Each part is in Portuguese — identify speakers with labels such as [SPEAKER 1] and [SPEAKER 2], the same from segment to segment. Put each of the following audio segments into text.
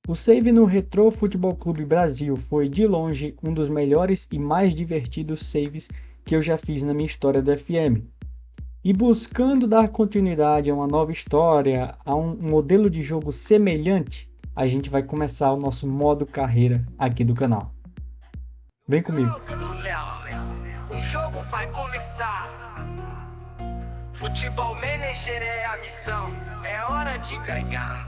[SPEAKER 1] O save no Retro Futebol Clube Brasil foi, de longe, um dos melhores e mais divertidos saves que eu já fiz na minha história do FM. E buscando dar continuidade a uma nova história, a um modelo de jogo semelhante, a gente vai começar o nosso modo carreira aqui do canal. Vem comigo!
[SPEAKER 2] O jogo vai começar. Futebol Manager é a missão, é hora de ganhar.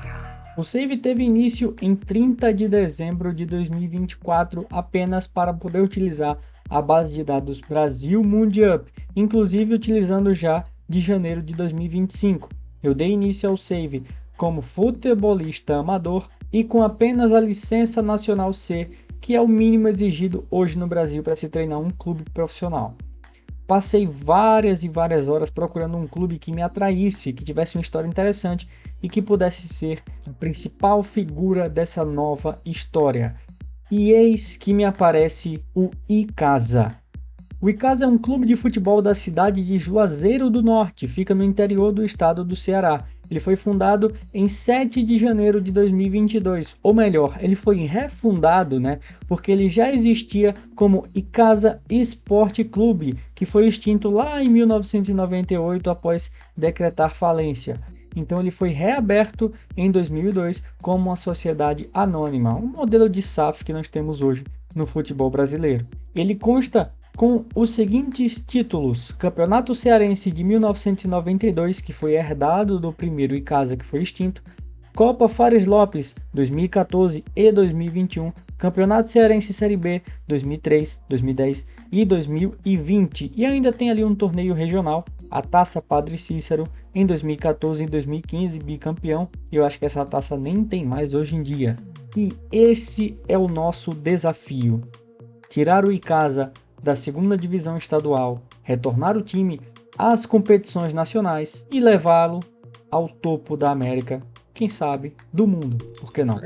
[SPEAKER 1] O save teve início em 30 de dezembro de 2024 apenas para poder utilizar a base de dados Brasil Mundiup, inclusive utilizando já de janeiro de 2025. Eu dei início ao save como futebolista amador e com apenas a licença nacional C, que é o mínimo exigido hoje no Brasil para se treinar um clube profissional. Passei várias e várias horas procurando um clube que me atraísse, que tivesse uma história interessante e que pudesse ser a principal figura dessa nova história. E eis que me aparece o Icasa. O Icasa é um clube de futebol da cidade de Juazeiro do Norte, fica no interior do estado do Ceará. Ele foi fundado em 7 de janeiro de 2022, ou melhor, ele foi refundado, porque ele já existia como Icasa Esporte Clube, que foi extinto lá em 1998 após decretar falência. Então ele foi reaberto em 2002 como uma sociedade anônima, um modelo de SAF que nós temos hoje no futebol brasileiro. Ele consta com os seguintes títulos: Campeonato Cearense de 1992, que foi herdado do primeiro Icasa que foi extinto, Copa Fares Lopes 2014 e 2021, Campeonato Cearense Série B 2003, 2010 e 2020, e ainda tem ali um torneio regional, a Taça Padre Cícero, em 2014 e 2015, bicampeão, e eu acho que essa taça nem tem mais hoje em dia. E esse é o nosso desafio: tirar o Icasa da segunda divisão estadual, retornar o time às competições nacionais e levá-lo ao topo da América, quem sabe do mundo, por que não?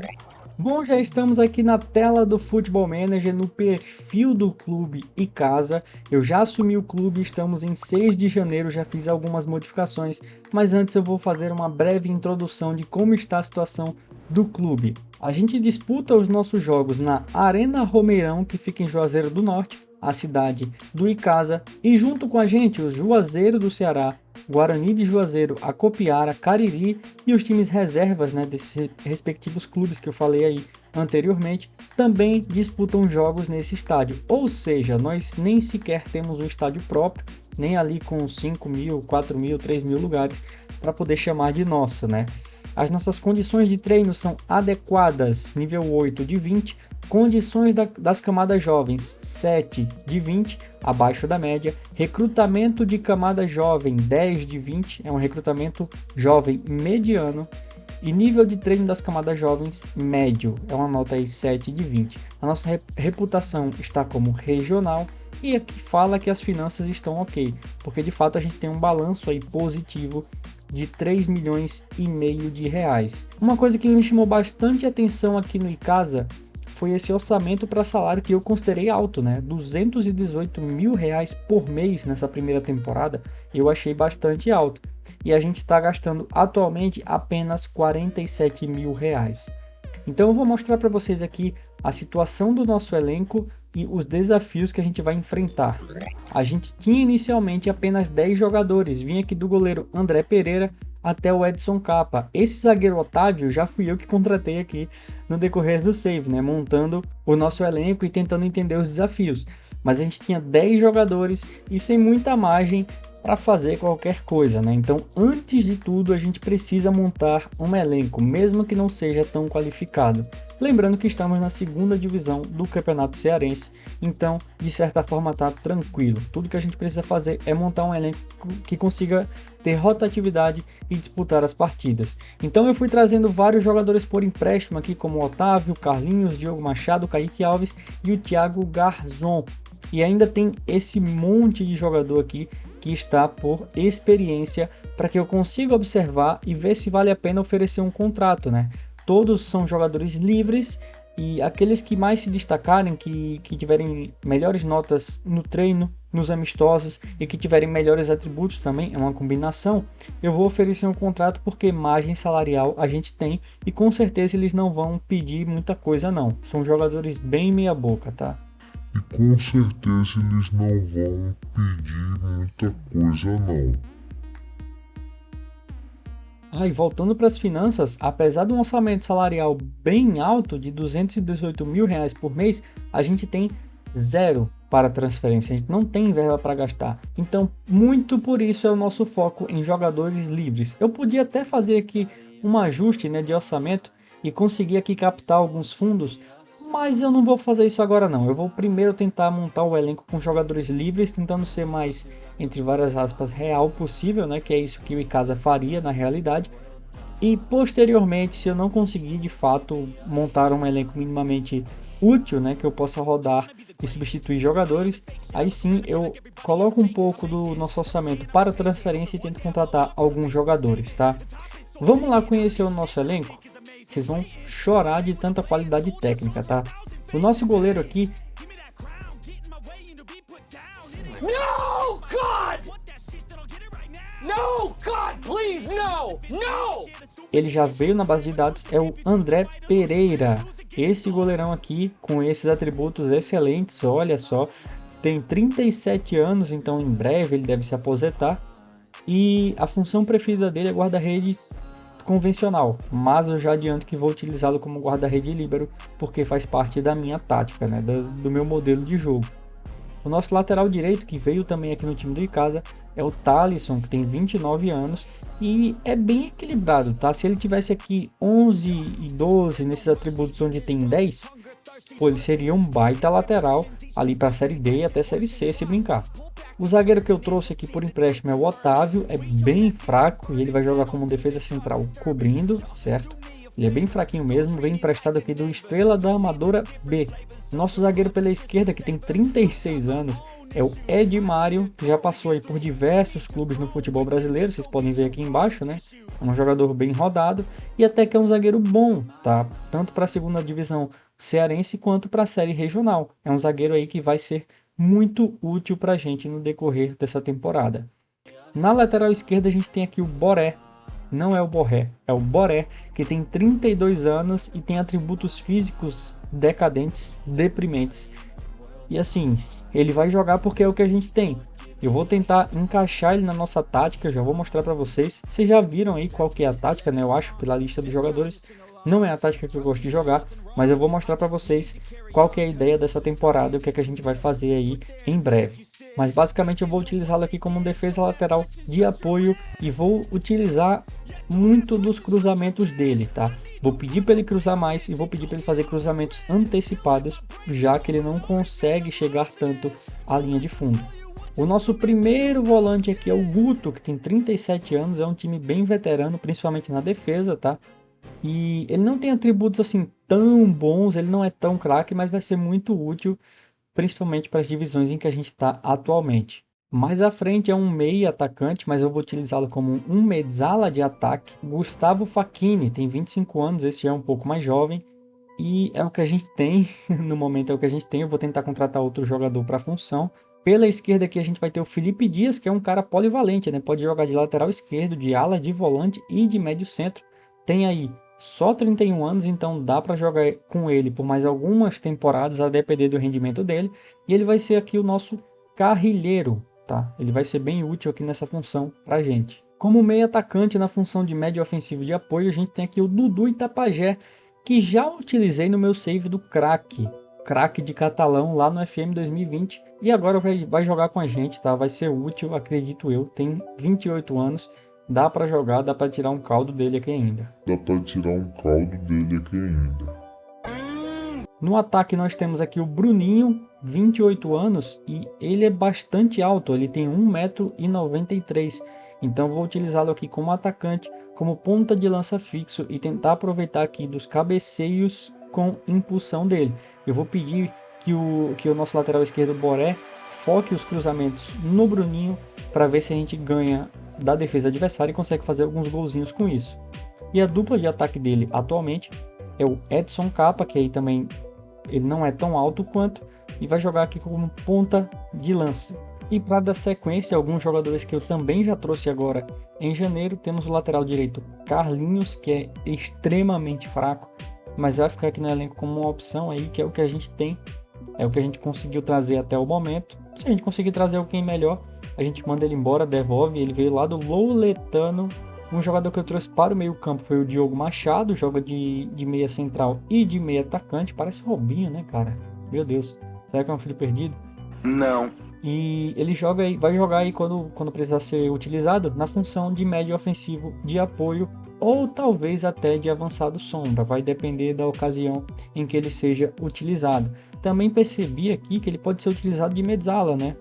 [SPEAKER 1] Bom, já estamos aqui na tela do Futebol Manager, no perfil do clube Icasa. Eu já assumi o clube, estamos em 6 de janeiro, já fiz algumas modificações, mas antes eu vou fazer uma breve introdução de como está a situação do clube. A gente disputa os nossos jogos na Arena Romeirão, que fica em Juazeiro do Norte, a cidade do Icasa, e junto com a gente o Juazeiro do Ceará, Guarani de Juazeiro, Acopiara, Cariri e os times reservas desses respectivos clubes que eu falei aí anteriormente também disputam jogos nesse estádio. Ou seja, nós nem sequer temos um estádio próprio, nem ali com 5 mil, 4 mil, 3 mil lugares para poder chamar de nossa, As nossas condições de treino são adequadas, nível 8 de 20, condições das camadas jovens 7 de 20, abaixo da média, recrutamento de camada jovem 10 de 20, é um recrutamento jovem mediano, e nível de treino das camadas jovens médio, é uma nota aí 7 de 20. A nossa reputação está como regional, e aqui fala que as finanças estão ok, porque de fato a gente tem um balanço aí positivo de 3 milhões e meio de reais. Uma coisa que me chamou bastante atenção aqui no Icasa foi esse orçamento para salário que eu considerei alto, 218 mil reais por mês nessa primeira temporada, eu achei bastante alto. E a gente está gastando atualmente apenas 47 mil reais. Então eu vou mostrar para vocês aqui a situação do nosso elenco e os desafios que a gente vai enfrentar. A gente tinha inicialmente apenas 10 jogadores, vinha aqui do goleiro André Pereira até o Edson Capa. Esse zagueiro Otávio já fui eu que contratei aqui no decorrer do save, montando o nosso elenco e tentando entender os desafios. Mas a gente tinha 10 jogadores e sem muita margem para fazer qualquer coisa, Então, antes de tudo, a gente precisa montar um elenco, mesmo que não seja tão qualificado. Lembrando que estamos na segunda divisão do Campeonato Cearense, então, de certa forma, está tranquilo. Tudo que a gente precisa fazer é montar um elenco que consiga ter rotatividade e disputar as partidas. Então, eu fui trazendo vários jogadores por empréstimo aqui, como Otávio, Carlinhos, Diogo Machado, Kaique Alves e o Thiago Garzon. E ainda tem esse monte de jogador aqui que está por experiência para que eu consiga observar e ver se vale a pena oferecer um contrato, Todos são jogadores livres e aqueles que mais se destacarem, que tiverem melhores notas no treino, nos amistosos e que tiverem melhores atributos também, é uma combinação, eu vou oferecer um contrato porque margem salarial a gente tem e com certeza eles não vão pedir muita coisa não. São jogadores bem meia boca, tá?
[SPEAKER 3] E com certeza eles não vão pedir muita coisa não.
[SPEAKER 1] E voltando para as finanças, apesar de um orçamento salarial bem alto de R$218 mil por mês, a gente tem zero para transferência, a gente não tem verba para gastar. Então, muito por isso é o nosso foco em jogadores livres. Eu podia até fazer aqui um ajuste, né, de orçamento e conseguir aqui captar alguns fundos, mas eu não vou fazer isso agora não. Eu vou primeiro tentar montar o elenco com jogadores livres, tentando ser mais, entre várias aspas, real possível, né, que é isso que o Icasa faria na realidade. E posteriormente, se eu não conseguir de fato montar um elenco minimamente útil, né, que eu possa rodar e substituir jogadores, aí sim eu coloco um pouco do nosso orçamento para transferência e tento contratar alguns jogadores, tá? Vamos lá conhecer o nosso elenco? Vocês vão chorar de tanta qualidade técnica, tá? O nosso goleiro aqui...
[SPEAKER 2] No, God! No, God, please, no! No!
[SPEAKER 1] Ele já veio na base de dados, é o André Pereira. Esse goleirão aqui, com esses atributos excelentes, olha só. Tem 37 anos, então em breve ele deve se aposentar. E a função preferida dele é guarda-rede convencional, mas eu já adianto que vou utilizá-lo como guarda-rede líbero, porque faz parte da minha tática, né, do meu modelo de jogo. O nosso lateral direito, que veio também aqui no time do Icasa, é o Thalisson, que tem 29 anos e é bem equilibrado, tá? Se ele tivesse aqui 11 e 12 nesses atributos onde tem 10, pô, ele seria um baita lateral ali para a Série D e até Série C, se brincar. O zagueiro que eu trouxe aqui por empréstimo é o Otávio, é bem fraco e ele vai jogar como defesa central cobrindo, certo? Ele é bem fraquinho mesmo, vem emprestado aqui do Estrela da Amadora B. Nosso zagueiro pela esquerda, que tem 36 anos, é o Edmário, que já passou aí por diversos clubes no futebol brasileiro, vocês podem ver aqui embaixo, né? É um jogador bem rodado e até que é um zagueiro bom, tá? Tanto para a segunda divisão cearense quanto para a série regional. É um zagueiro aí que vai ser muito útil para a gente no decorrer dessa temporada. Na lateral esquerda a gente tem aqui o Boré, não é o Borré, é o Boré, que tem 32 anos e tem atributos físicos decadentes, deprimentes. E assim, ele vai jogar porque é o que a gente tem. Eu vou tentar encaixar ele na nossa tática, já vou mostrar para vocês. Vocês já viram aí qual que é a tática, né? Eu acho, pela lista dos jogadores. Não é a tática que eu gosto de jogar, mas eu vou mostrar para vocês qual que é a ideia dessa temporada e o que é que a gente vai fazer aí em breve. Mas basicamente eu vou utilizá-lo aqui como um defesa lateral de apoio e vou utilizar muito dos cruzamentos dele, tá? Vou pedir para ele cruzar mais e vou pedir para ele fazer cruzamentos antecipados, já que ele não consegue chegar tanto à linha de fundo. O nosso primeiro volante aqui é o Guto, que tem 37 anos, é um time bem veterano, principalmente na defesa, tá? E ele não tem atributos assim tão bons, ele não é tão craque, mas vai ser muito útil, principalmente para as divisões em que a gente está atualmente. Mais à frente é um meia atacante, mas eu vou utilizá-lo como um mezzala de ataque. Gustavo Facchini, tem 25 anos, esse é um pouco mais jovem. E é o que a gente tem, no momento é o que a gente tem, eu vou tentar contratar outro jogador para a função. Pela esquerda aqui a gente vai ter o Felipe Dias, que é um cara polivalente, né? Pode jogar de lateral esquerdo, de ala, de volante e de médio centro. Tem aí só 31 anos, então dá para jogar com ele por mais algumas temporadas, a depender do rendimento dele. E ele vai ser aqui o nosso carrilheiro, tá? Ele vai ser bem útil aqui nessa função pra gente. Como meio atacante na função de médio ofensivo de apoio, a gente tem aqui o Dudu Itapajé, que já utilizei no meu save do craque de Catalão lá no FM 2020. E agora vai jogar com a gente, tá? Vai ser útil, acredito eu. Tem 28 anos. Dá pra jogar, dá pra tirar um caldo dele aqui ainda. No ataque nós temos aqui o Bruninho, 28 anos, e ele é bastante alto, ele tem 1,93 m. Então vou utilizá-lo aqui como atacante, como ponta de lança fixo e tentar aproveitar aqui dos cabeceios com impulsão dele. Eu vou pedir que o nosso lateral esquerdo, Boré, foque os cruzamentos no Bruninho para ver se a gente ganha da defesa adversária e consegue fazer alguns golzinhos com isso. E a dupla de ataque dele atualmente é o Edson Capa, que aí também ele não é tão alto quanto, e vai jogar aqui como ponta de lança. E para dar sequência, alguns jogadores que eu também já trouxe agora em janeiro, temos o lateral direito Carlinhos, que é extremamente fraco, mas vai ficar aqui no elenco como uma opção aí, que é o que a gente tem, é o que a gente conseguiu trazer até o momento. Se a gente conseguir trazer alguém melhor, a gente manda ele embora, devolve. Ele veio lá do Louletano. Um jogador que eu trouxe para o meio campo foi o Diogo Machado, joga de meia central e de meia atacante. Parece Robinho, né, cara? Meu Deus, será que é um filho perdido?
[SPEAKER 2] Não.
[SPEAKER 1] E ele joga aí, vai jogar aí quando precisar ser utilizado na função de médio ofensivo de apoio ou talvez até de avançado sombra, vai depender da ocasião em que ele seja utilizado. Também percebi aqui que ele pode ser utilizado de mezzala, né?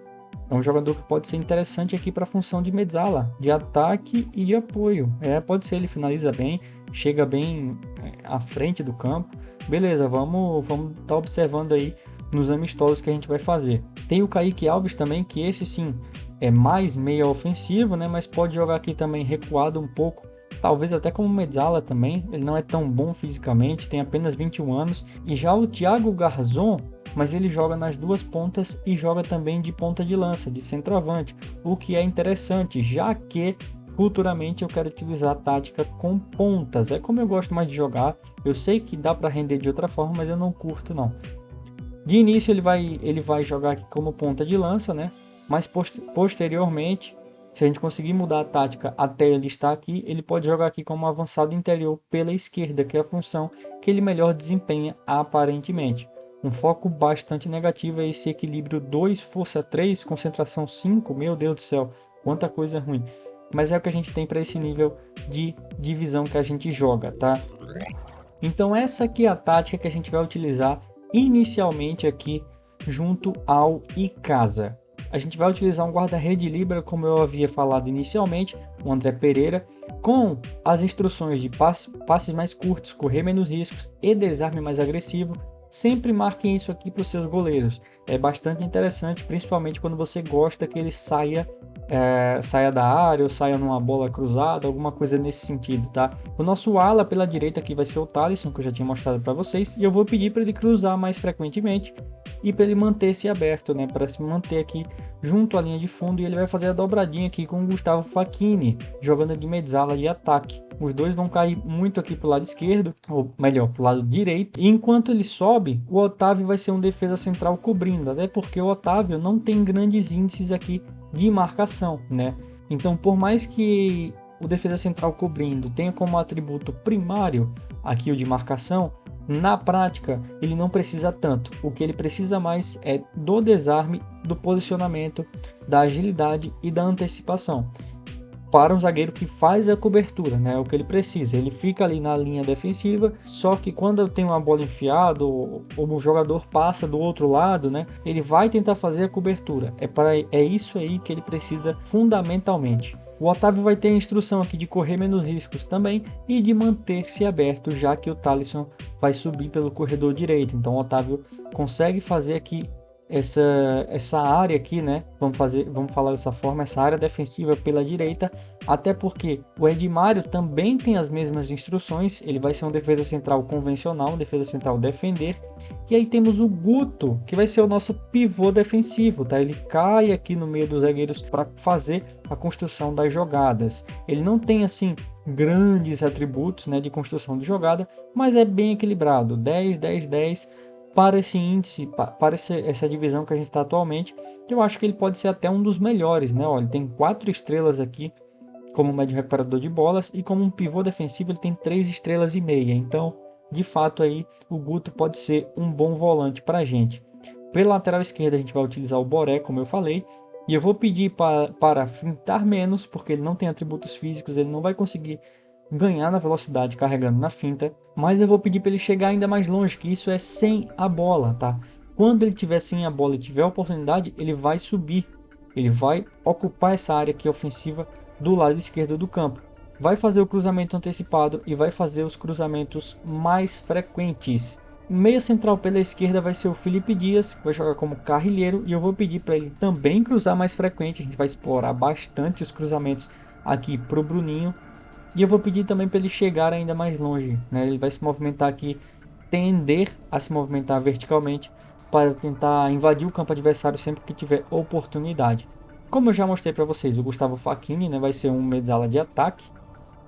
[SPEAKER 1] É um jogador que pode ser interessante aqui para a função de mezzala, de ataque e de apoio. Pode ser, ele finaliza bem, chega bem à frente do campo. Beleza, vamos estar observando aí nos amistosos que a gente vai fazer. Tem o Kaique Alves também, que esse sim é mais meia ofensivo, né? Mas pode jogar aqui também recuado um pouco, talvez até como mezzala também. Ele não é tão bom fisicamente, tem apenas 21 anos. E já o Thiago Garzon, mas ele joga nas duas pontas e joga também de ponta de lança, de centroavante, o que é interessante, já que futuramente eu quero utilizar a tática com pontas. É como eu gosto mais de jogar. Eu sei que dá para render de outra forma, mas eu não curto não. De início ele vai jogar aqui como ponta de lança, né? Mas posteriormente, se a gente conseguir mudar a tática até ele estar aqui, ele pode jogar aqui como avançado interior pela esquerda, que é a função que ele melhor desempenha aparentemente. Um foco bastante negativo é esse equilíbrio 2, força 3, concentração 5. Meu Deus do céu, quanta coisa ruim. Mas é o que a gente tem para esse nível de divisão que a gente joga, tá? Então essa aqui é a tática que a gente vai utilizar inicialmente aqui junto ao Icasa. A gente vai utilizar um guarda-rede libra, como eu havia falado inicialmente, o André Pereira, com as instruções de passes mais curtos, correr menos riscos e desarme mais agressivo. Sempre marquem isso aqui para os seus goleiros. É bastante interessante, principalmente quando você gosta que ele saia da área ou saia numa bola cruzada, alguma coisa nesse sentido, tá? O nosso ala pela direita aqui vai ser o Thalisson, que eu já tinha mostrado para vocês, e eu vou pedir para ele cruzar mais frequentemente e para ele manter-se aberto, né? Para se manter aqui junto à linha de fundo, e ele vai fazer a dobradinha aqui com o Gustavo Facchini, jogando de mezzala de ataque. Os dois vão cair muito aqui pro lado esquerdo, ou melhor, pro lado direito. E enquanto ele sobe, o Otávio vai ser um defesa central cobrindo, até porque o Otávio não tem grandes índices aqui de marcação, né? Então, por mais que o defesa central cobrindo tenha como atributo primário aqui o de marcação, na prática ele não precisa tanto. O que ele precisa mais é do desarme, do posicionamento, da agilidade e da antecipação. Para um zagueiro que faz a cobertura, né? É o que ele precisa. Ele fica ali na linha defensiva, só que quando tem uma bola enfiada ou o jogador passa do outro lado, né? Ele vai tentar fazer a cobertura. É isso aí que ele precisa fundamentalmente. O Otávio vai ter a instrução aqui de correr menos riscos também e de manter-se aberto, já que o Thalisson vai subir pelo corredor direito. Então o Otávio consegue fazer aqui essa área aqui, né? Vamos falar dessa forma, essa área defensiva pela direita, até porque o Edmário também tem as mesmas instruções. Ele vai ser um defesa central convencional, um defesa central defender. E aí temos o Guto, que vai ser o nosso pivô defensivo, tá? Ele cai aqui no meio dos zagueiros para fazer a construção das jogadas. Ele não tem assim grandes atributos, né, de construção de jogada, mas é bem equilibrado, 10, 10, 10. Para esse índice, para essa divisão que a gente está atualmente, eu acho que ele pode ser até um dos melhores, né? Olha, ele tem 4 estrelas aqui como médio recuperador de bolas e como um pivô defensivo ele tem 3 estrelas e meia. Então, de fato aí, o Guto pode ser um bom volante para a gente. Pela lateral esquerda a gente vai utilizar o Boré, como eu falei, e eu vou pedir para fintar menos, porque ele não tem atributos físicos, ele não vai conseguir ganhar na velocidade carregando na finta, mas eu vou pedir para ele chegar ainda mais longe, que isso é sem a bola, tá? Quando ele tiver sem a bola e tiver a oportunidade, ele vai subir, ele vai ocupar essa área aqui ofensiva do lado esquerdo do campo, vai fazer o cruzamento antecipado e vai fazer os cruzamentos mais frequentes. Meia central pela esquerda vai ser o Felipe Dias, que vai jogar como carrilheiro, e eu vou pedir para ele também cruzar mais frequente. A gente vai explorar bastante os cruzamentos aqui para o Bruninho. E eu vou pedir também para ele chegar ainda mais longe, né? Ele vai se movimentar aqui, tender a se movimentar verticalmente para tentar invadir o campo adversário sempre que tiver oportunidade. Como eu já mostrei para vocês, o Gustavo Facchini, né, vai ser um mezzala de ataque.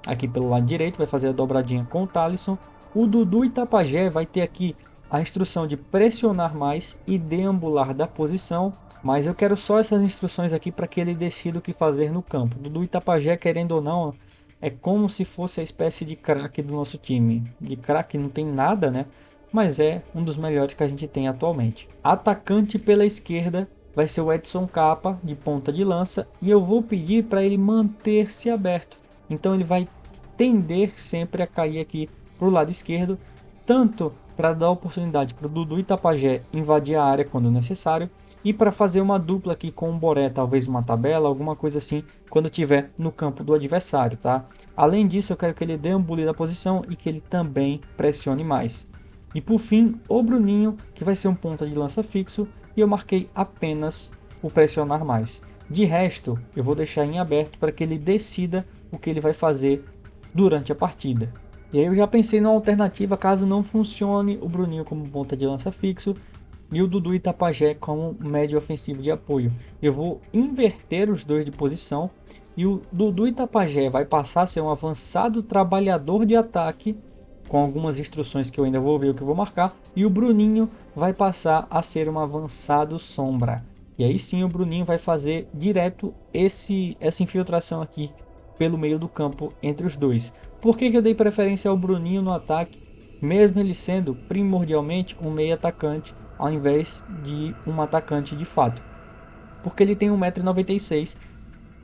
[SPEAKER 1] Aqui pelo lado direito vai fazer a dobradinha com o Thalisson. O Dudu Itapajé vai ter aqui a instrução de pressionar mais e deambular da posição. Mas eu quero só essas instruções aqui para que ele decida o que fazer no campo. Dudu Itapajé, querendo ou não, é como se fosse a espécie de craque do nosso time. De craque não tem nada, né? Mas é um dos melhores que a gente tem atualmente. Atacante pela esquerda vai ser o Edson Capa, de ponta de lança. E eu vou pedir para ele manter-se aberto. Então ele vai tender sempre a cair aqui para o lado esquerdo, tanto para dar oportunidade para o Dudu Itapajé invadir a área quando necessário, e para fazer uma dupla aqui com o Boré, talvez uma tabela, alguma coisa assim, quando estiver no campo do adversário, tá? Além disso, eu quero que ele deambule da posição e que ele também pressione mais. E por fim, o Bruninho, que vai ser um ponta de lança fixo, e eu marquei apenas o pressionar mais. De resto, eu vou deixar em aberto para que ele decida o que ele vai fazer durante a partida. E aí eu já pensei numa alternativa caso não funcione o Bruninho como ponta de lança fixo e o Dudu Itapajé como médio ofensivo de apoio. Eu vou inverter os dois de posição e o Dudu Itapajé vai passar a ser um avançado trabalhador de ataque, com algumas instruções que eu ainda vou ver o que eu vou marcar, e o Bruninho vai passar a ser um avançado sombra. E aí sim o Bruninho vai fazer direto essa infiltração aqui pelo meio do campo entre os dois. Por que eu dei preferência ao Bruninho no ataque, mesmo ele sendo primordialmente um meio atacante ao invés de um atacante de fato? Porque ele tem 1,96 m,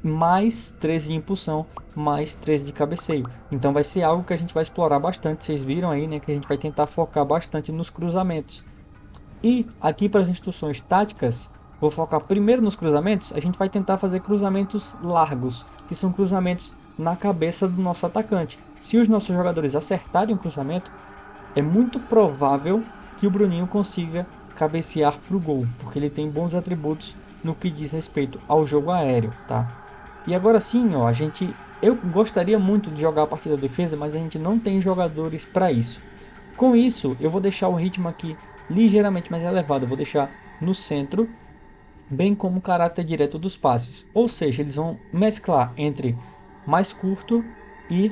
[SPEAKER 1] mais 13 de impulsão, mais 13 de cabeceio. Então vai ser algo que a gente vai explorar bastante. Vocês viram aí, né, que a gente vai tentar focar bastante nos cruzamentos. E aqui para as instruções táticas, vou focar primeiro nos cruzamentos. A gente vai tentar fazer cruzamentos largos, que são cruzamentos na cabeça do nosso atacante. Se os nossos jogadores acertarem o cruzamento, é muito provável que o Bruninho consiga cabecear para o gol, porque ele tem bons atributos no que diz respeito ao jogo aéreo, tá? E agora sim, ó, eu gostaria muito de jogar a partida da defesa, mas a gente não tem jogadores para isso. Com isso, eu vou deixar o ritmo aqui ligeiramente mais elevado, eu vou deixar no centro, bem como o caráter direto dos passes. Ou seja, eles vão mesclar entre mais curto e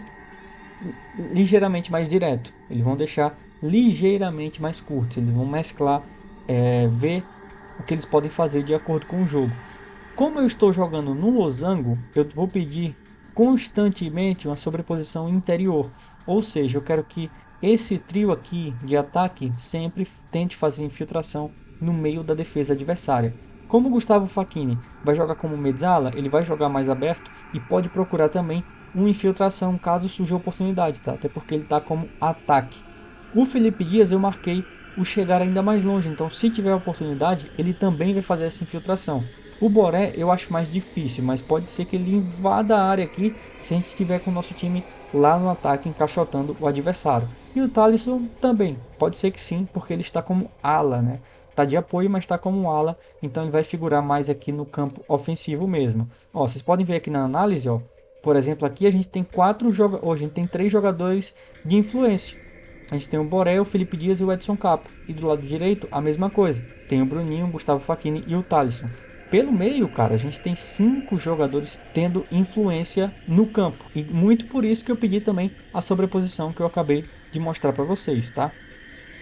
[SPEAKER 1] ligeiramente mais direto. Eles vão deixar ligeiramente mais curtos. Eles vão mesclar, ver o que eles podem fazer de acordo com o jogo. Como eu estou jogando no losango, eu vou pedir constantemente uma sobreposição interior. Ou seja, eu quero que esse trio aqui de ataque sempre tente fazer infiltração no meio da defesa adversária. Como o Gustavo Facchini vai jogar como mezzala, ele vai jogar mais aberto e pode procurar também uma infiltração caso surja oportunidade, tá? Até porque ele está como ataque. O Felipe Dias eu marquei o chegar ainda mais longe, então se tiver oportunidade, ele também vai fazer essa infiltração. O Boré eu acho mais difícil, mas pode ser que ele invada a área aqui se a gente estiver com o nosso time lá no ataque encaixotando o adversário. E o Thalisson também, pode ser que sim, porque ele está como ala, né? Está de apoio, mas está como ala, então ele vai figurar mais aqui no campo ofensivo mesmo. Ó, vocês podem ver aqui na análise, ó, por exemplo, aqui a gente tem hoje a gente tem 3 jogadores de influência. A gente tem o Boré, o Felipe Dias e o Edson Capa. E do lado direito, a mesma coisa. Tem o Bruninho, o Gustavo Facchini e o Thalisson. Pelo meio, cara, a gente tem 5 jogadores tendo influência no campo. E muito por isso que eu pedi também a sobreposição que eu acabei de mostrar para vocês, tá?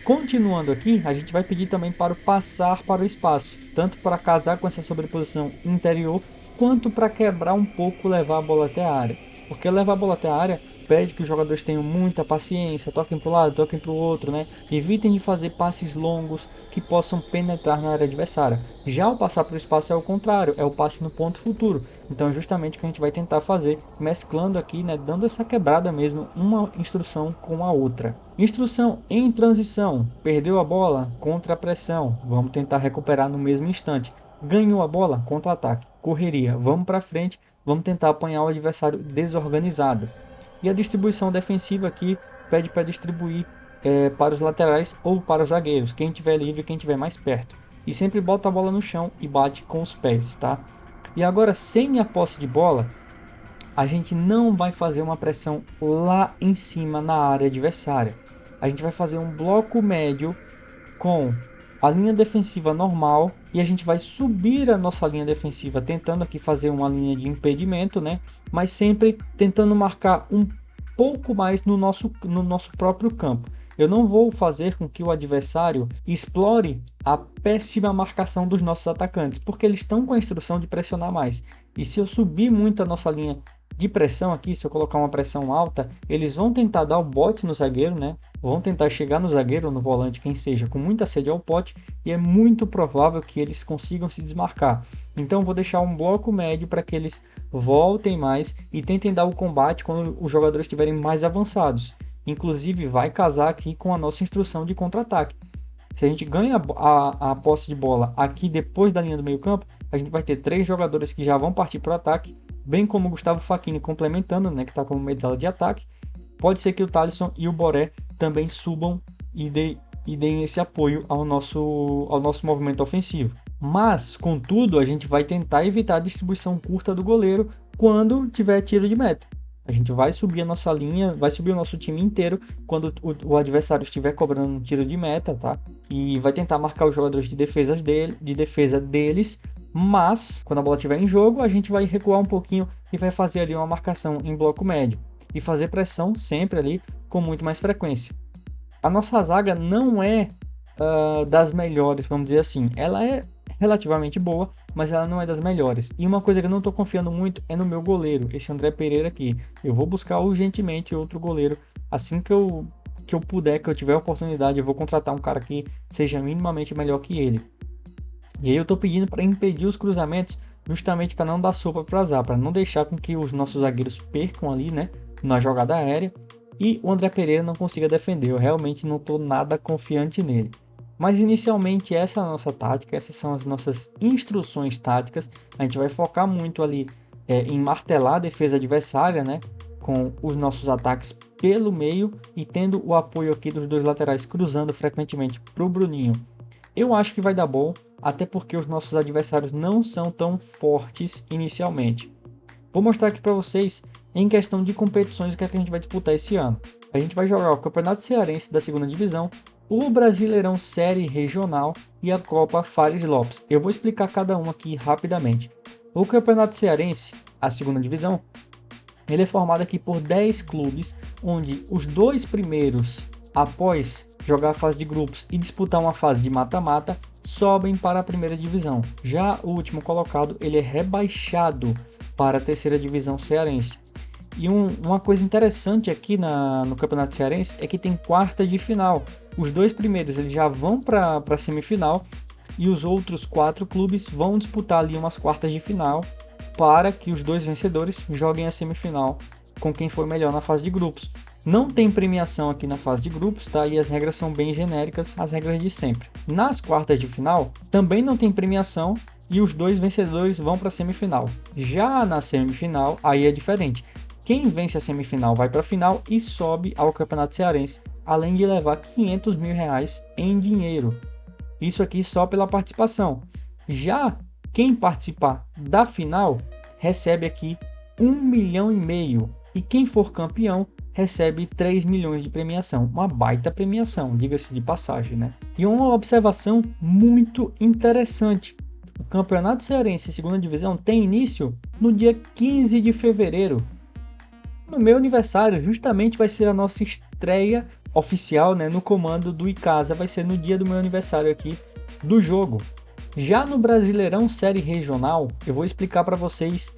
[SPEAKER 1] Continuando aqui, a gente vai pedir também para o passar para o espaço. Tanto para casar com essa sobreposição interior, quanto para quebrar um pouco, levar a bola até a área. Porque levar a bola até a área pede que os jogadores tenham muita paciência, toquem para o lado, toquem para o outro, né? Evitem de fazer passes longos que possam penetrar na área adversária. Já o passar para o espaço é o contrário, é o passe no ponto futuro. Então é justamente o que a gente vai tentar fazer, mesclando aqui, né? Dando essa quebrada mesmo, uma instrução com a outra. Instrução em transição, perdeu a bola, contra a pressão, vamos tentar recuperar no mesmo instante. Ganhou a bola, contra-ataque, correria, vamos para frente, vamos tentar apanhar o adversário desorganizado. E a distribuição defensiva aqui pede para distribuir para os laterais ou para os zagueiros, quem tiver livre, quem tiver mais perto. E sempre bota a bola no chão e bate com os pés, tá? E agora, sem a posse de bola, a gente não vai fazer uma pressão lá em cima na área adversária. A gente vai fazer um bloco médio com a linha defensiva normal e a gente vai subir a nossa linha defensiva, tentando aqui fazer uma linha de impedimento, né? Mas sempre tentando marcar um pouco mais no nosso próprio campo. Eu não vou fazer com que o adversário explore a péssima marcação dos nossos atacantes, porque eles estão com a instrução de pressionar mais. E se eu subir muito a nossa linha de pressão aqui, se eu colocar uma pressão alta, eles vão tentar dar o bote no zagueiro, né? Vão tentar chegar no zagueiro ou no volante, quem seja, com muita sede ao pote, e é muito provável que eles consigam se desmarcar. Então vou deixar um bloco médio para que eles voltem mais e tentem dar o combate quando os jogadores estiverem mais avançados. Inclusive vai casar aqui com a nossa instrução de contra-ataque. Se a gente ganha a posse de bola aqui depois da linha do meio campo, a gente vai ter 3 jogadores que já vão partir para o ataque, bem como o Gustavo Facchini complementando, né, que está como meio de ataque. Pode ser que o Thalisson e o Boré também subam e deem esse apoio ao nosso movimento ofensivo. Mas, contudo, a gente vai tentar evitar a distribuição curta do goleiro quando tiver tiro de meta. A gente vai subir a nossa linha, vai subir o nosso time inteiro quando o adversário estiver cobrando um tiro de meta, tá? E vai tentar marcar os jogadores de defesa deles, mas quando a bola estiver em jogo, a gente vai recuar um pouquinho e vai fazer ali uma marcação em bloco médio e fazer pressão sempre ali com muito mais frequência. A nossa zaga não é das melhores, vamos dizer assim. Ela é relativamente boa, mas ela não é das melhores. E uma coisa que eu não estou confiando muito é no meu goleiro, esse André Pereira aqui. Eu vou buscar urgentemente outro goleiro. Assim que eu puder, que eu tiver a oportunidade, eu vou contratar um cara que seja minimamente melhor que ele. E aí eu estou pedindo para impedir os cruzamentos, justamente para não dar sopa para azar, para não deixar com que os nossos zagueiros percam ali, né, na jogada aérea, e o André Pereira não consiga defender. Eu realmente não estou nada confiante nele. Mas inicialmente essa é a nossa tática, essas são as nossas instruções táticas. A gente vai focar muito ali em martelar a defesa adversária, né, com os nossos ataques pelo meio e tendo o apoio aqui dos 2 laterais cruzando frequentemente para o Bruninho. Eu acho que vai dar bom, até porque os nossos adversários não são tão fortes inicialmente. Vou mostrar aqui para vocês em questão de competições o que é que a gente vai disputar esse ano. A gente vai jogar o Campeonato Cearense da 2ª Divisão, o Brasileirão Série Regional e a Copa Fares Lopes. Eu vou explicar cada um aqui rapidamente. O Campeonato Cearense, a 2ª Divisão, ele é formado aqui por 10 clubes, onde os 2 primeiros, após jogar a fase de grupos e disputar uma fase de mata-mata, sobem para a 1ª Divisão. Já o último colocado, ele é rebaixado para a 3ª Divisão Cearense. E uma coisa interessante aqui no Campeonato Cearense é que tem quarta de final. Os 2 primeiros eles já vão para a semifinal e os outros 4 clubes vão disputar ali umas quartas de final para que os 2 vencedores joguem a semifinal com quem for melhor na fase de grupos. Não tem premiação aqui na fase de grupos, tá? E as regras são bem genéricas, as regras de sempre. Nas quartas de final também não tem premiação e os 2 vencedores vão para a semifinal. Já na semifinal aí é diferente. Quem vence a semifinal vai para a final e sobe ao Campeonato Cearense, além de levar R$500 mil em dinheiro. Isso aqui só pela participação. Já quem participar da final recebe aqui R$1,5 milhão e quem for campeão recebe 3 milhões de premiação. Uma baita premiação, diga-se de passagem, né? E uma observação muito interessante. O Campeonato Cearense 2ª Divisão tem início no dia 15 de fevereiro. No meu aniversário, justamente vai ser a nossa estreia oficial, né, no comando do Icasa. Vai ser no dia do meu aniversário aqui do jogo. Já no Brasileirão Série Regional, eu vou explicar para vocês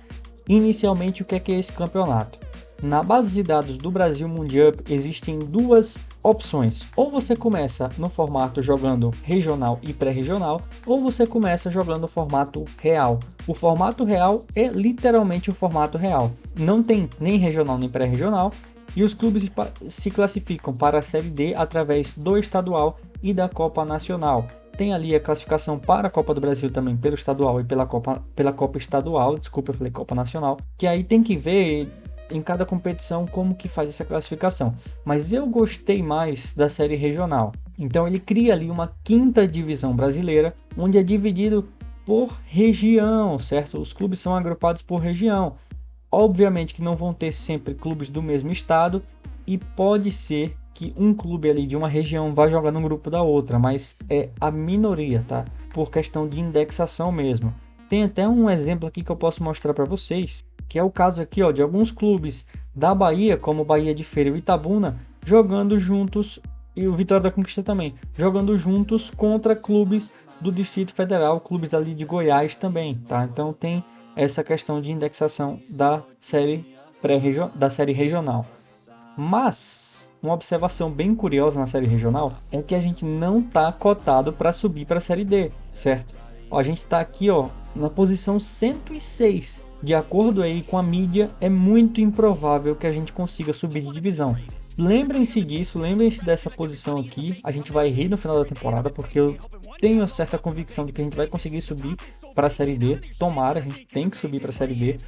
[SPEAKER 1] inicialmente o que é esse campeonato. Na base de dados do Brasil Mundiup existem 2 opções. Ou você começa no formato jogando regional e pré-regional, ou você começa jogando no formato real. O formato real é literalmente o formato real. Não tem nem regional nem pré-regional e os clubes se classificam para a Série D através do estadual e da Copa Nacional. Tem ali a classificação para a Copa do Brasil também pelo estadual e pela Copa Estadual, desculpa, eu falei Copa Nacional, que aí tem que ver em cada competição como que faz essa classificação. Mas eu gostei mais da série regional. Então ele cria ali uma 5ª divisão brasileira, onde é dividido por região, certo? Os clubes são agrupados por região. Obviamente que não vão ter sempre clubes do mesmo estado e pode ser que um clube ali de uma região vai jogar no grupo da outra, mas é a minoria, tá? Por questão de indexação mesmo. Tem até um exemplo aqui que eu posso mostrar para vocês, que é o caso aqui, ó, de alguns clubes da Bahia, como Bahia de Feira e Itabuna, jogando juntos, e o Vitória da Conquista também, jogando juntos contra clubes do Distrito Federal, clubes ali de Goiás também, tá? Então tem essa questão de indexação da série regional. Mas uma observação bem curiosa na série regional é que a gente não está cotado para subir para a série D, certo? Ó, a gente está aqui, ó, na posição 106. De acordo aí com a mídia, é muito improvável que a gente consiga subir de divisão. Lembrem-se disso, lembrem-se dessa posição aqui. A gente vai rir no final da temporada, porque eu tenho certa convicção de que a gente vai conseguir subir para a série D. Tomara, a gente tem que subir para a série D,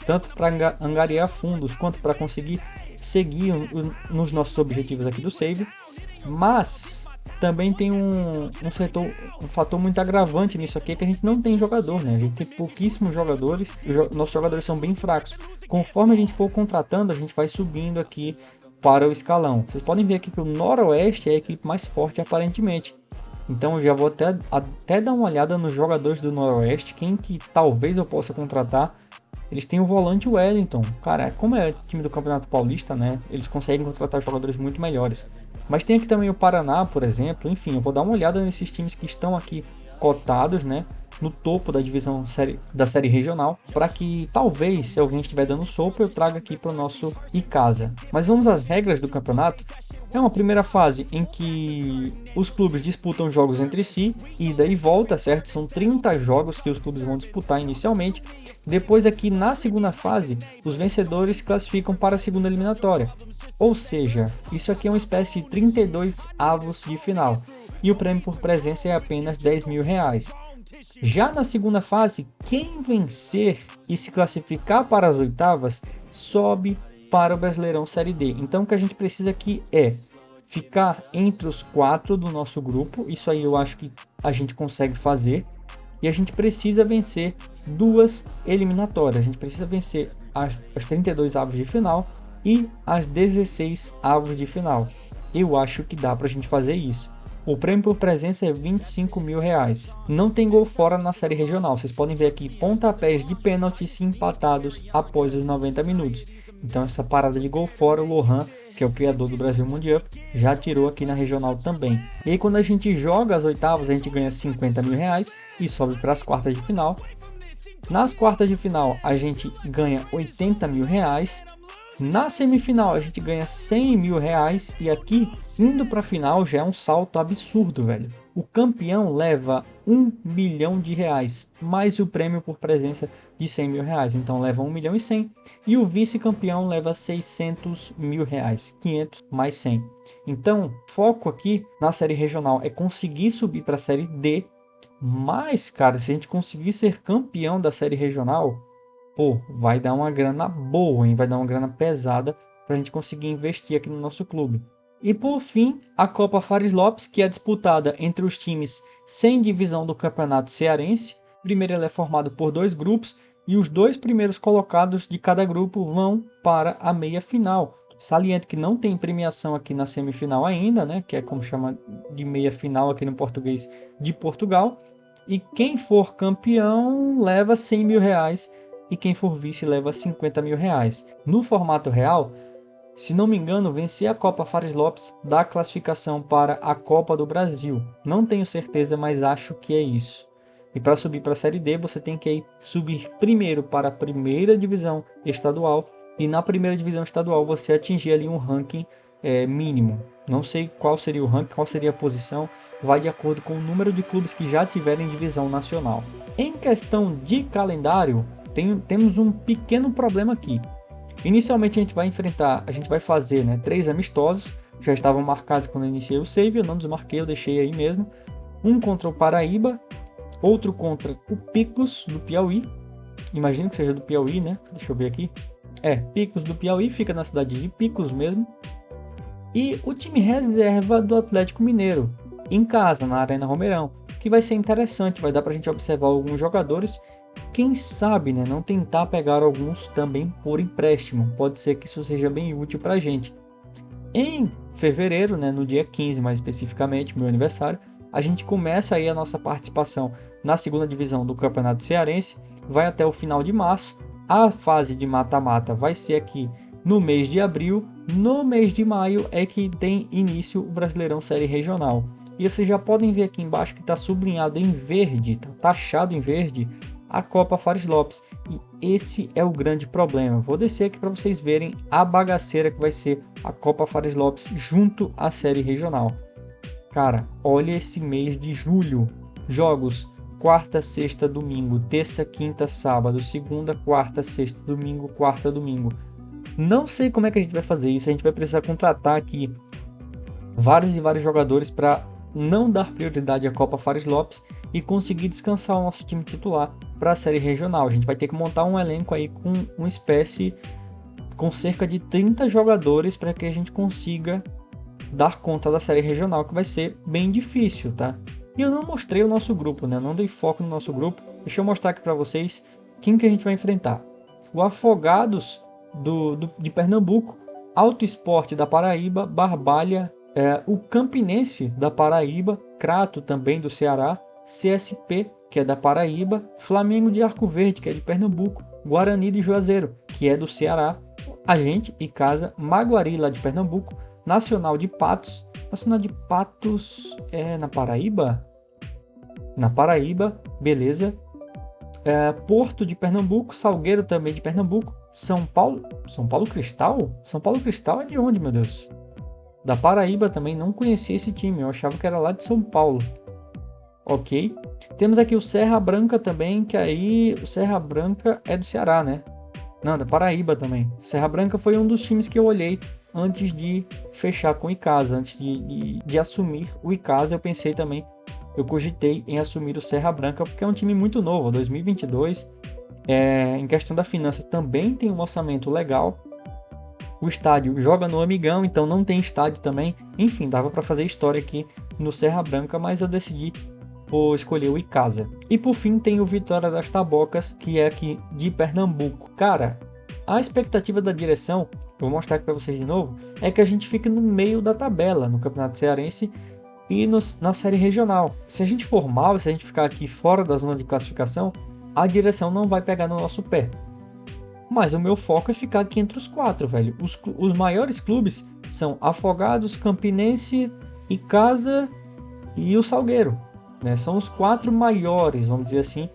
[SPEAKER 1] tanto para angariar fundos quanto para conseguir seguir nos nossos objetivos aqui do Save. Mas também tem um fator muito agravante nisso aqui, que a gente não tem jogador, né? A gente tem pouquíssimos jogadores, nossos jogadores são bem fracos. Conforme a gente for contratando, a gente vai subindo aqui para o escalão. Vocês podem ver aqui que o Noroeste é a equipe mais forte aparentemente. Então eu já vou até dar uma olhada nos jogadores do Noroeste, quem que talvez eu possa contratar. Eles têm o volante Wellington. Cara, como é time do Campeonato Paulista, né? Eles conseguem contratar jogadores muito melhores. Mas tem aqui também o Paraná, por exemplo. Enfim, eu vou dar uma olhada nesses times que estão aqui cotados, né? No topo da divisão da série regional, para que talvez, se alguém estiver dando sopa, eu traga aqui para o nosso Icasa. Mas vamos às regras do campeonato. É uma primeira fase em que os clubes disputam jogos entre si, ida e volta, certo? São 30 jogos que os clubes vão disputar inicialmente. Depois aqui na segunda fase, os vencedores classificam para a segunda eliminatória. Ou seja, isso aqui é uma espécie de 32 avos de final. E o prêmio por presença é apenas R$10.000. Já na segunda fase, quem vencer e se classificar para as oitavas sobe para o Brasileirão Série D. Então o que a gente precisa aqui é ficar entre os 4 do nosso grupo. Isso aí eu acho que a gente consegue fazer. E a gente precisa vencer 2 eliminatórias. A gente precisa vencer as 32 avos de final e as 16 avos de final. Eu acho que dá para a gente fazer isso. O prêmio por presença é R$25.000. Não tem gol fora na série regional. Vocês podem ver aqui pontapés de pênaltis empatados após os 90 minutos. Então essa parada de gol fora, o Lohan, que é o criador do Brasil Mundial, já tirou aqui na regional também. E aí quando a gente joga as oitavas, a gente ganha R$50.000 e sobe para as quartas de final. Nas quartas de final a gente ganha R$80.000. Na semifinal a gente ganha R$100.000 e aqui, indo para a final, já é um salto absurdo, velho. O campeão leva R$1 milhão, mais o prêmio por presença de R$100.000. Então leva R$1.100.000 e o vice-campeão leva R$600.000, 500 mais 100. Então, foco aqui na série regional é conseguir subir para a série D. Mas, cara, se a gente conseguir ser campeão da série regional, pô, vai dar uma grana boa, hein? Vai dar uma grana pesada para a gente conseguir investir aqui no nosso clube. E por fim, a Copa Fares Lopes, que é disputada entre os times sem divisão do Campeonato Cearense. Primeiro ela é formada por 2 grupos e os 2 primeiros colocados de cada grupo vão para a meia final. Saliento que não tem premiação aqui na semifinal ainda, né? Que é como chama de meia final aqui no português de Portugal. E quem for campeão leva R$100.000 e quem for vice leva R$50.000. No formato real, se não me engano, vencer a Copa Fares Lopes dá classificação para a Copa do Brasil. Não tenho certeza, mas acho que é isso. E para subir para a Série D, você tem que subir primeiro para a primeira divisão estadual. E na primeira divisão estadual você atingir ali um ranking mínimo. Não sei qual seria o ranking, qual seria a posição. Vai de acordo com o número de clubes que já tiverem divisão nacional. Em questão de calendário, temos um pequeno problema aqui. Inicialmente a gente vai fazer 3 amistosos, já estavam marcados quando eu iniciei o save, eu não desmarquei, eu deixei aí mesmo. Um contra o Paraíba, outro contra o Picos do Piauí, imagino que seja do Piauí, né? Deixa eu ver aqui. Picos do Piauí, fica na cidade de Picos mesmo. E o time reserva do Atlético Mineiro, em casa, na Arena Romeirão, que vai ser interessante, vai dar pra gente observar alguns jogadores. Quem sabe, não tentar pegar alguns também por empréstimo. Pode ser que isso seja bem útil pra gente. Em fevereiro, né, no dia 15 mais especificamente, meu aniversário, a gente começa aí a nossa participação na segunda divisão do Campeonato Cearense, vai até o final de março. A fase de mata-mata vai ser aqui no mês de abril. No mês de maio é que tem início o Brasileirão Série Regional. E vocês já podem ver aqui embaixo que está sublinhado em verde, está taxado em verde, a Copa Fares Lopes. E esse é o grande problema. Vou descer aqui para vocês verem a bagaceira que vai ser a Copa Fares Lopes junto à Série Regional. Cara, olha esse mês de julho. Jogos quarta, sexta, domingo, terça, quinta, sábado, segunda, quarta, sexta, domingo, quarta, domingo. Não sei como é que a gente vai fazer isso. A gente vai precisar contratar aqui vários e vários jogadores para não dar prioridade à Copa Fares Lopes e conseguir descansar o nosso time titular para a Série Regional. A gente vai ter que montar um elenco aí com uma espécie com cerca de 30 jogadores para que a gente consiga dar conta da Série Regional, que vai ser bem difícil, tá? E eu não mostrei o nosso grupo, né? Eu não dei foco no nosso grupo. Deixa eu mostrar aqui para vocês quem que a gente vai enfrentar. O Afogados de Pernambuco, Alto Esporte da Paraíba, Barbalha, o Campinense da Paraíba, Crato também do Ceará, CSP, que é da Paraíba, Flamengo de Arco Verde, que é de Pernambuco, Guarani de Juazeiro, que é do Ceará, a gente e casa, Maguari lá de Pernambuco, Nacional de Patos. Nacional de Patos é na Paraíba? Na Paraíba, beleza. Porto de Pernambuco, Salgueiro também de Pernambuco, São Paulo Cristal? São Paulo Cristal é de onde, meu Deus? Da Paraíba também, não conhecia esse time, eu achava que era lá de São Paulo. Ok. Temos aqui o Serra Branca também, que aí o Serra Branca é do Ceará, né? Não, da Paraíba também. Serra Branca foi um dos times que eu olhei antes de fechar com o Icasa, antes de assumir o Icasa, eu cogitei em assumir o Serra Branca, porque é um time muito novo, 2022, em questão da finança também tem um orçamento legal, o estádio joga no Amigão, então não tem estádio também, enfim, dava para fazer história aqui no Serra Branca, mas eu decidi por escolher o Icasa. E por fim tem o Vitória das Tabocas, que é aqui de Pernambuco. Cara, a expectativa da direção, vou mostrar aqui para vocês de novo, é que a gente fique no meio da tabela no Campeonato Cearense e na Série Regional. Se a gente for mal, se a gente ficar aqui fora da zona de classificação, a direção não vai pegar no nosso pé. Mas o meu foco é ficar aqui entre os 4, velho. Os maiores clubes são Afogados, Campinense, Icasa e o Salgueiro, né? São os 4 maiores, vamos dizer assim,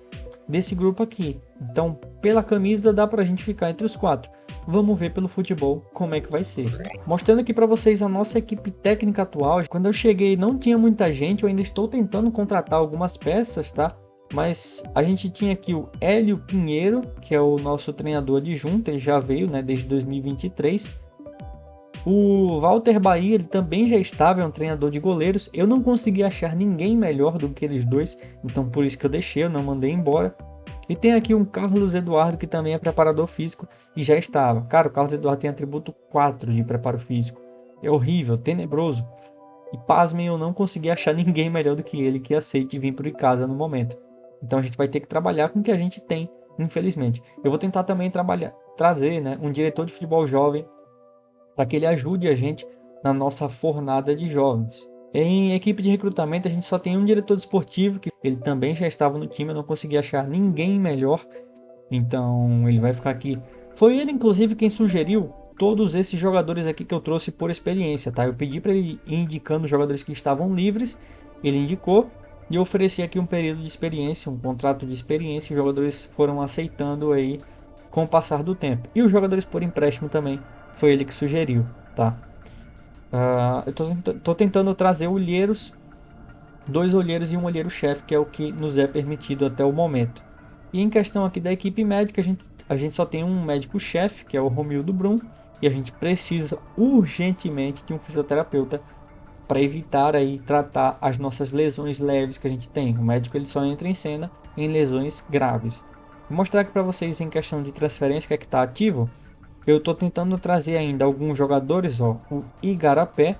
[SPEAKER 1] desse grupo aqui. Então, pela camisa dá pra gente ficar entre os 4. Vamos ver pelo futebol como é que vai ser. Mostrando aqui para vocês a nossa equipe técnica atual. Quando eu cheguei não tinha muita gente, eu ainda estou tentando contratar algumas peças, tá? Mas a gente tinha aqui o Hélio Pinheiro, que é o nosso treinador adjunto, ele já veio, né, desde 2023. O Walter Bahia, ele também já estava, é um treinador de goleiros. Eu não consegui achar ninguém melhor do que eles dois, então por isso que eu deixei, eu não mandei embora. E tem aqui um Carlos Eduardo, que também é preparador físico e já estava. Cara, o Carlos Eduardo tem atributo 4 de preparo físico. É horrível, tenebroso. E pasmem, eu não consegui achar ninguém melhor do que ele que aceite vir para o Icasa no momento. Então a gente vai ter que trabalhar com o que a gente tem, infelizmente. Eu vou tentar também trazer, né, um diretor de futebol jovem para que ele ajude a gente na nossa fornada de jovens. Em equipe de recrutamento a gente só tem um diretor esportivo, que ele também já estava no time, eu não consegui achar ninguém melhor, então ele vai ficar aqui. Foi ele inclusive quem sugeriu todos esses jogadores aqui que eu trouxe por experiência, tá? Eu pedi para ele ir indicando os jogadores que estavam livres, ele indicou e eu ofereci aqui um período de experiência, um contrato de experiência, e os jogadores foram aceitando aí com o passar do tempo. E os jogadores por empréstimo também, foi ele que sugeriu, tá? Eu tô tentando trazer olheiros, 2 olheiros e um olheiro-chefe, que é o que nos é permitido até o momento. E em questão aqui da equipe médica, a gente só tem um médico-chefe, que é o Romildo Brum, e a gente precisa urgentemente de um fisioterapeuta para evitar aí tratar as nossas lesões leves que a gente tem. O médico ele só entra em cena em lesões graves. Vou mostrar aqui para vocês em questão de transferência que é que está ativo. Eu estou tentando trazer ainda alguns jogadores, ó. O Igarapé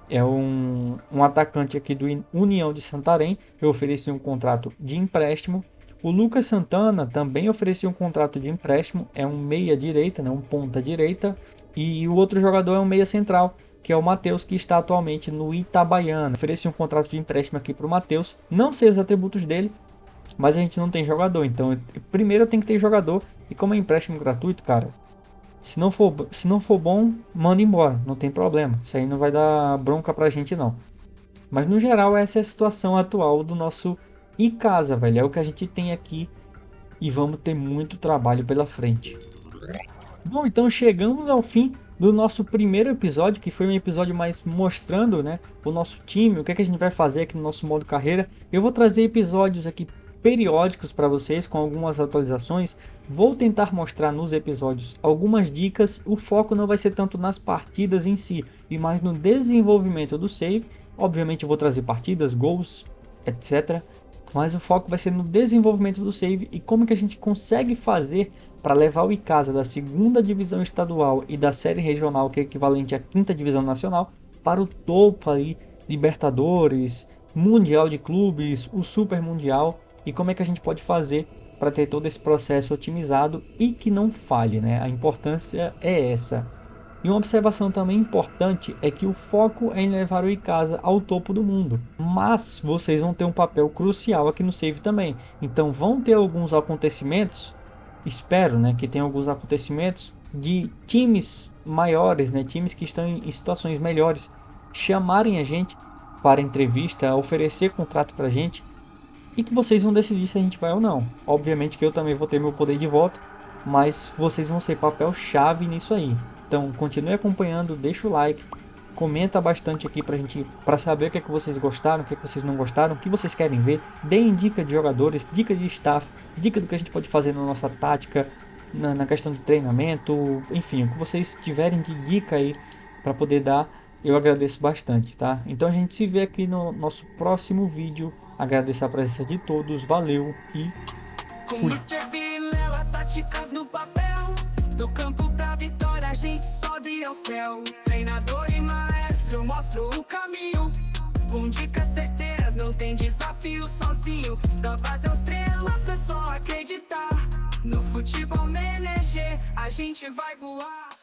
[SPEAKER 1] é um atacante aqui do União de Santarém. Eu ofereci um contrato de empréstimo. O Lucas Santana também ofereci um contrato de empréstimo. É um meia direita, né? Um ponta direita. E o outro jogador é um meia central, que é o Matheus, que está atualmente no Itabaiana. Ofereci um contrato de empréstimo aqui para o Matheus. Não sei os atributos dele, mas a gente não tem jogador. Então, primeiro tem que ter jogador. E como é empréstimo gratuito, cara, se não for bom, manda embora. Não tem problema. Isso aí não vai dar bronca pra gente, não. Mas, no geral, essa é a situação atual do nosso Icasa, velho. É o que a gente tem aqui. E vamos ter muito trabalho pela frente. Bom, então chegamos ao fim do nosso primeiro episódio, que foi um episódio mais mostrando, né, o nosso time, o que é que a gente vai fazer aqui no nosso modo carreira. Eu vou trazer episódios aqui periódicos para vocês com algumas atualizações. Vou tentar mostrar nos episódios algumas dicas. O foco não vai ser tanto nas partidas em si, e mais no desenvolvimento do save. Obviamente eu vou trazer partidas, gols, etc. Mas o foco vai ser no desenvolvimento do save e como que a gente consegue fazer para levar o Icasa da 2ª divisão estadual e da série regional, que é equivalente à 5ª divisão nacional, para o topo aí, Libertadores, Mundial de Clubes, o Super Mundial, e como é que a gente pode fazer para ter todo esse processo otimizado e que não falhe, né? A importância é essa. E uma observação também importante é que o foco é em levar o Icasa ao topo do mundo, mas vocês vão ter um papel crucial aqui no save também. Então vão ter alguns acontecimentos, espero, né, que tenha alguns acontecimentos de times maiores, né, times que estão em situações melhores, chamarem a gente para entrevista, oferecer contrato para a gente, e que vocês vão decidir se a gente vai ou não. Obviamente que eu também vou ter meu poder de voto, mas vocês vão ser papel chave nisso aí. Então continue acompanhando, deixa o like, comenta bastante aqui para saber o que é que vocês gostaram, o que é que vocês não gostaram, o que vocês querem ver. Deem dica de jogadores, dica de staff, dica do que a gente pode fazer na nossa tática, na questão de treinamento, enfim, o que vocês tiverem de dica aí para poder dar, eu agradeço bastante, tá? Então a gente se vê aqui no nosso próximo vídeo. Agradeço a presença de todos, valeu e fui.
[SPEAKER 2] Táticas no papel, do campo pra vitória a gente sobe ao céu. Treinador e maestro mostro o caminho, com dicas certeiras, não tem desafio sozinho. Da base aos estrelas é só acreditar, no futebol manager a gente vai voar.